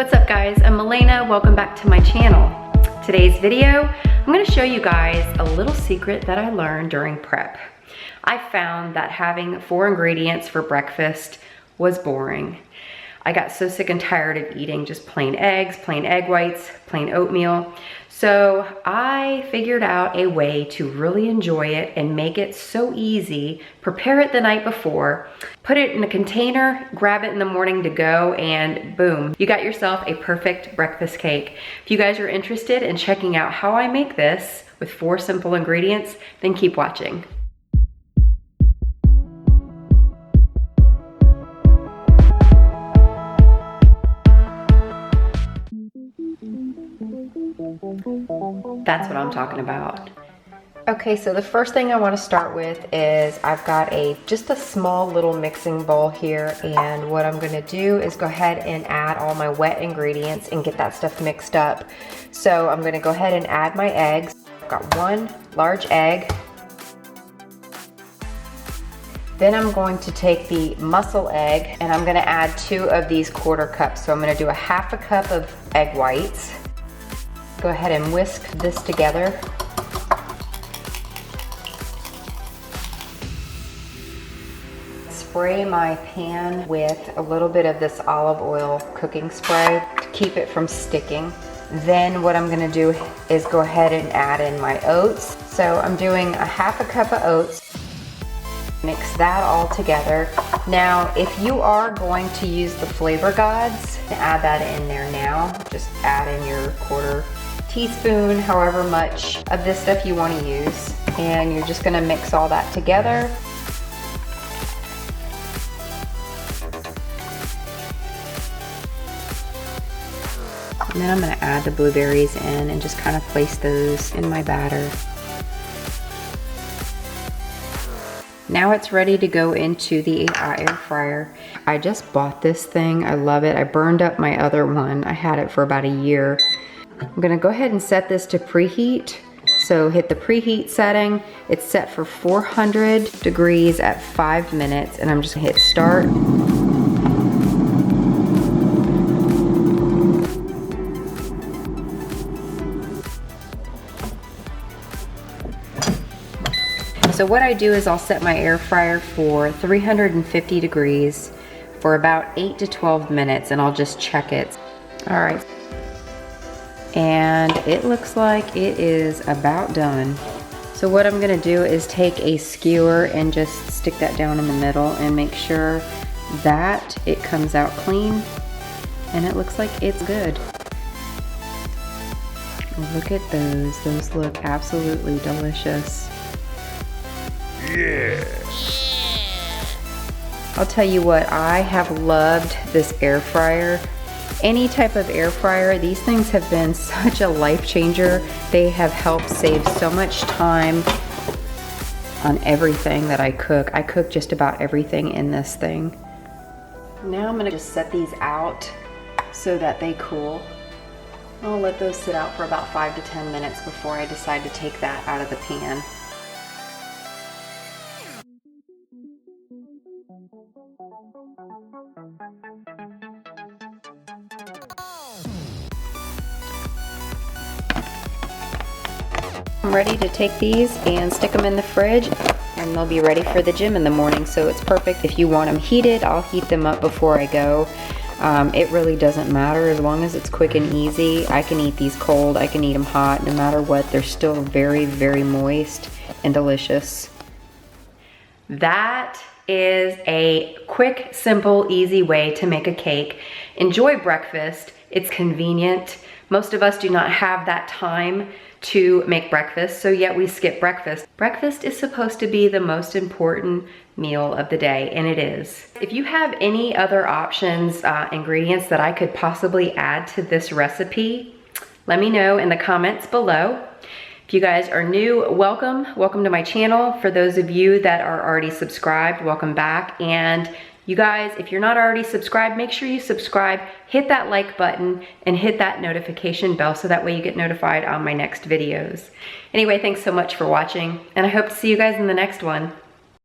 What's up guys, I'm Malena, welcome back to my channel. Today's video, I'm gonna show you guys a little secret that I learned during prep. I found that having 4 ingredients for breakfast was boring. I got so sick and tired of eating just plain eggs, plain egg whites, plain oatmeal. So I figured out a way to really enjoy it and make it so easy. Prepare it the night before, put it in a container, grab it in the morning to go, and boom, you got yourself a perfect breakfast cake. If you guys are interested in checking out how I make this with 4 simple ingredients, then keep watching. That's what I'm talking about. Okay, so the first thing I want to start with is I've got just a small little mixing bowl here, and what I'm going to do is go ahead and add all my wet ingredients and get that stuff mixed up. So I'm going to go ahead and add my eggs. I've got 1 large egg. Then I'm going to take the muscle egg and I'm going to add 2 of these 1/4 cups. So I'm going to do a 1/2 cup of egg whites. Go ahead and whisk this together. Spray my pan with a little bit of this olive oil cooking spray to keep it from sticking. Then what I'm gonna do is go ahead and add in my oats. So I'm doing a 1/2 cup of oats. Mix that all together. Now, if you are going to use the Flavor Gods, add that in there now. Just add in your 1/4 teaspoon, however much of this stuff you want to use. And you're just gonna mix all that together. And then I'm gonna add the blueberries in and just kind of place those in my batter. Now it's ready to go into the air fryer. I just bought this thing, I love it. I burned up my other one. I had it for about a year. I'm gonna go ahead and set this to preheat. So hit the preheat setting. It's set for 400 degrees at 5 minutes, and I'm just gonna hit start. So what I do is I'll set my air fryer for 350 degrees for about 8 to 12 minutes, and I'll just check it. All right. And it looks like it is about done. So what I'm gonna do is take a skewer and just stick that down in the middle and make sure that it comes out clean, and it looks like it's good. Look at those look absolutely delicious. Yeah. I'll tell you what, I have loved this air fryer. Any type of air fryer, these things have been such a life changer. They have helped save so much time on everything that I cook. I cook just about everything in this thing. Now I'm gonna just set these out so that they cool. I'll let those sit out for about 5 to 10 minutes before I decide to take that out of the pan. I'm ready to take these and stick them in the fridge, and they'll be ready for the gym in the morning, so it's perfect. If you want them heated, I'll heat them up before I go. It really doesn't matter as long as it's quick and easy. I can eat these cold, I can eat them hot, no matter what. They're still very, very moist and delicious. That is a quick, simple, easy way to make a cake. Enjoy breakfast. It's convenient. Most of us do not have that time to make breakfast, so yet we skip breakfast. Breakfast is supposed to be the most important meal of the day, and it is. If you have any other options, ingredients that I could possibly add to this recipe, let me know in the comments below. If you guys are new, welcome to my channel. For those of you that are already subscribed, welcome back. And you guys, if you're not already subscribed, make sure you subscribe, hit that like button, and hit that notification bell so that way you get notified on my next videos. Anyway, thanks so much for watching, and I hope to see you guys in the next one.